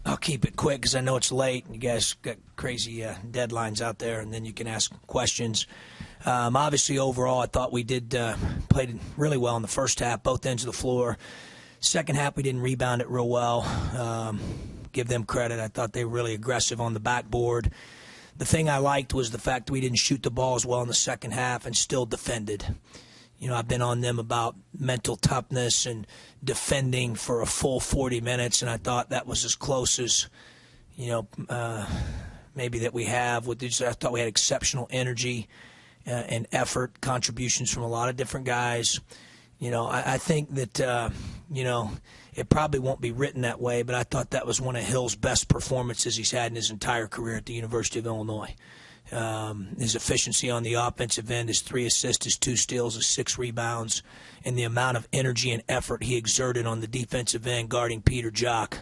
I'll keep it quick because I know it's late. You guys got crazy deadlines out there, and then you can ask questions. Obviously, overall, I thought we played really well in the first half, both ends of the floor. Second half, we didn't rebound it real well. Give them credit. I thought they were really aggressive on the backboard. The thing I liked was the fact that we didn't shoot the ball as well in the second half and still defended. I've been on them about mental toughness and defending for a full 40 minutes, and I thought that was as close as, maybe that we have. I thought we had exceptional energy and effort, contributions from a lot of different guys. I think that, it probably won't be written that way, but I thought that was one of Hill's best performances he's had in his entire career at the University of Illinois. His efficiency on the offensive end, his 3 assists, his 2 steals, his 6 rebounds, and the amount of energy and effort he exerted on the defensive end guarding Peter Jock,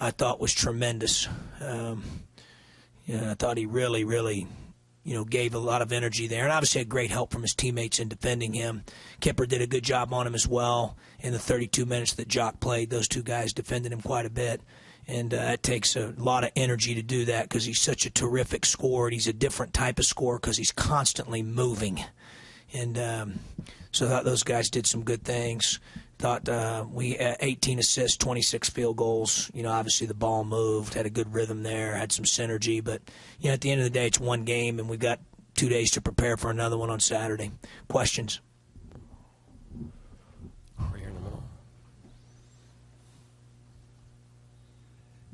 I thought was tremendous. I thought he really, really, gave a lot of energy there. And obviously had great help from his teammates in defending him. Kipper did a good job on him as well. In the 32 minutes that Jock played, those 2 guys defended him quite a bit. And it takes a lot of energy to do that because he's such a terrific scorer. And he's a different type of scorer because he's constantly moving. And so I thought those guys did some good things. Thought we had 18 assists, 26 field goals. Obviously the ball moved, had a good rhythm there, had some synergy. But, at the end of the day, it's one game, and we've got 2 days to prepare for another one on Saturday. Questions? Right here in the middle.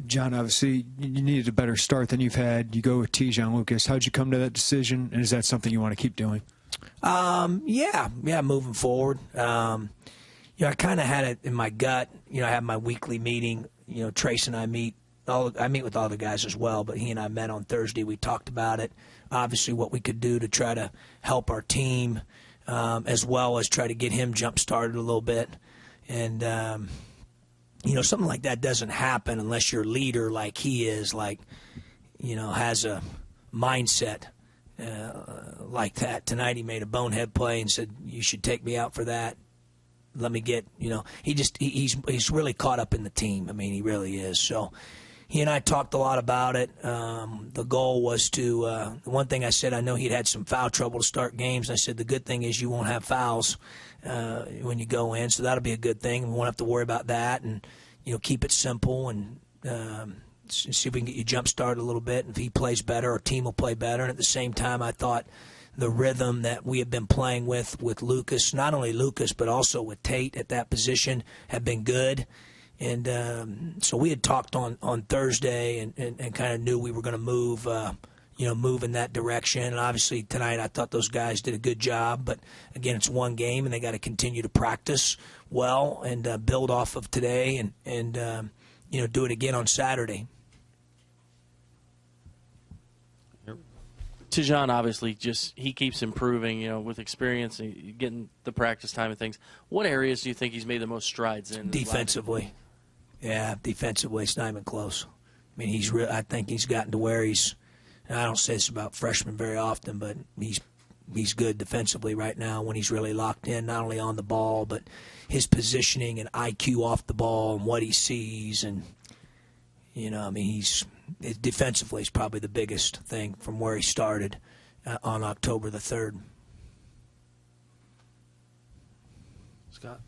John, obviously, you needed a better start than you've had. You go with Tejon Lucas. How'd you come to that decision, and is that something you want to keep doing? Yeah, moving forward. I kind of had it in my gut. I have my weekly meeting. Trace and I meet. I meet with all the guys as well, but he and I met on Thursday. We talked about it. Obviously, what we could do to try to help our team, as well as try to get him jump-started a little bit. And, something like that doesn't happen unless your leader, like he is, has a mindset like that. Tonight he made a bonehead play and said, you should take me out for that. Let me get, he's really caught up in the team. I mean, he really is. So he and I talked a lot about it. The goal was to, the one thing I said, I know he'd had some foul trouble to start games. I said, the good thing is you won't have fouls when you go in, so that'll be a good thing. We won't have to worry about that, and, keep it simple and see if we can get you jump-started a little bit. And if he plays better, our team will play better. And at the same time, I thought the rhythm that we have been playing with Lucas, not only Lucas but also with Tate at that position, have been good. And so we had talked on Thursday and kind of knew we were going to move in that direction. And obviously tonight I thought those guys did a good job. But, again, it's one game, and they got to continue to practice well and build off of today and do it again on Saturday. Tejon, obviously, he keeps improving, with experience and getting the practice time and things. What areas do you think he's made the most strides in? Defensively. Yeah, defensively, it's not even close. I mean, I think he's gotten to where he's, and I don't say this about freshmen very often, but he's good defensively right now when he's really locked in, not only on the ball, but his positioning and IQ off the ball and what he sees. And, defensively is probably the biggest thing from where he started on October the 3rd. Scott?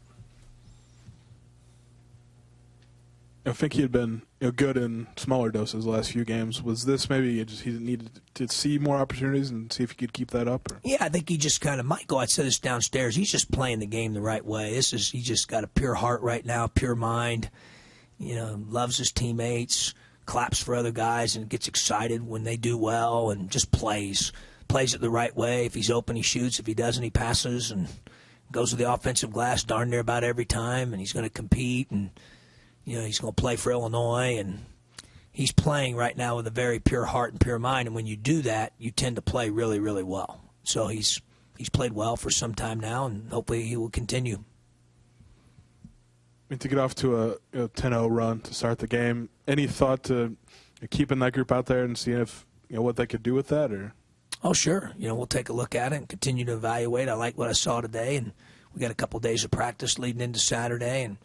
I think he had been good in smaller doses the last few games. Was this maybe he needed to see more opportunities and see if he could keep that up? Or? Yeah, I think he just kind of, Michael, I said this downstairs, he's just playing the game the right way. He just got a pure heart right now, pure mind, loves his teammates, claps for other guys and gets excited when they do well and just plays it the right way. If he's open, he shoots. If he doesn't, he passes and goes to the offensive glass darn near about every time, and he's going to compete, and he's going to play for Illinois, and he's playing right now with a very pure heart and pure mind, and when you do that, you tend to play really, really well. So he's played well for some time now, and hopefully he will continue. To get off to a 10-0 run to start the game, any thought to keeping that group out there and seeing if what they could do with that? Or oh, sure. We'll take a look at it and continue to evaluate. I like what I saw today, and we got a couple days of practice leading into Saturday, and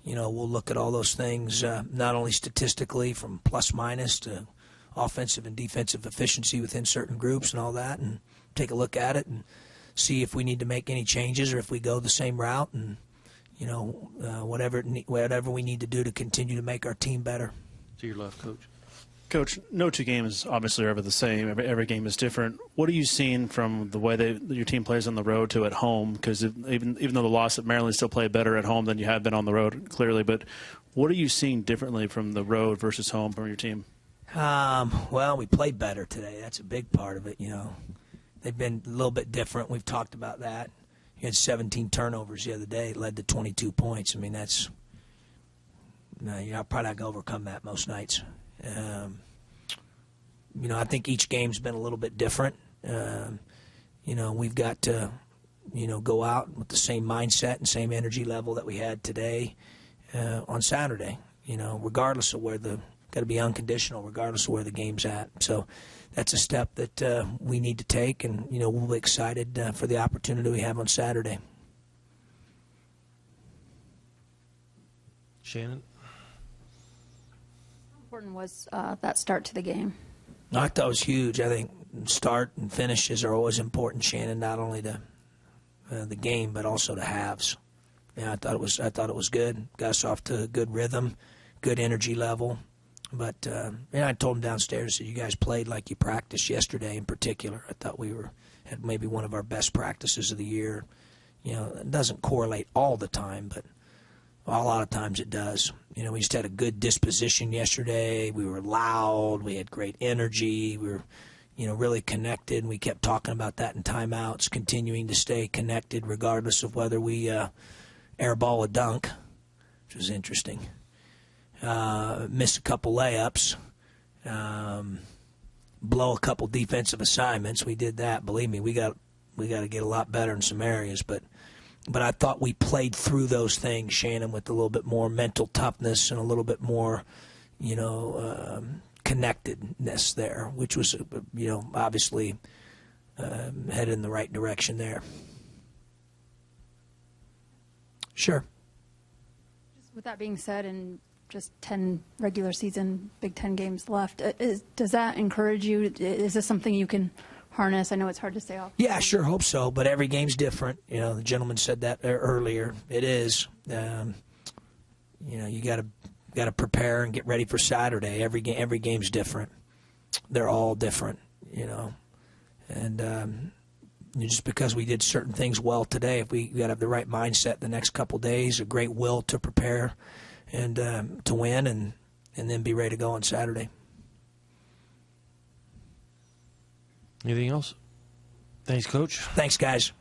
we'll look at all those things, not only statistically from plus minus to offensive and defensive efficiency within certain groups and all that, and take a look at it and see if we need to make any changes or if we go the same route, and whatever we need to do to continue to make our team better. To your left, Coach. Coach, no two games obviously are ever the same. Every game is different. What are you seeing from the way your team plays on the road to at home? Because even though the loss at Maryland, still play better at home than you have been on the road, clearly. But what are you seeing differently from the road versus home from your team? Well, we played better today. That's a big part of it. They've been a little bit different. We've talked about that. You had 17 turnovers the other day. It led to 22 points. I mean, you're probably not going to overcome that most nights. I think each game's been a little bit different. We've got to, go out with the same mindset and same energy level that we had today on Saturday. Regardless of got to be unconditional, regardless of where the game's at. So that's a step that we need to take, and we'll be excited for the opportunity we have on Saturday. Shannon? How important was that start to the game? I thought it was huge. I think start and finishes are always important, Shannon, not only to the game but also to halves. I thought it was good. Got us off to a good rhythm, good energy level. But I told them downstairs that you guys played like you practiced yesterday in particular. I thought we had maybe one of our best practices of the year. It doesn't correlate all the time, but a lot of times it does. We just had a good disposition yesterday. We were loud. We had great energy. We were, really connected. We kept talking about that in timeouts, continuing to stay connected regardless of whether we airball a dunk, which was interesting. Miss a couple layups, blow a couple defensive assignments. We did that. Believe me, we got to get a lot better in some areas, but I thought we played through those things, Shannon, with a little bit more mental toughness and a little bit more, connectedness there, which was, obviously headed in the right direction there. Sure. With that being said, and just 10 regular season Big Ten games left, does that encourage you? Is this something you can harness? I know it's hard to say off. Yeah, I sure hope so, but every game's different. The gentleman said that earlier. It is. You got to prepare and get ready for Saturday. Every game's different. They're all different, And just because we did certain things well today, if we got to have the right mindset the next couple of days, a great will to prepare and to win, and then be ready to go on Saturday. Anything else? Thanks, Coach. Thanks, guys.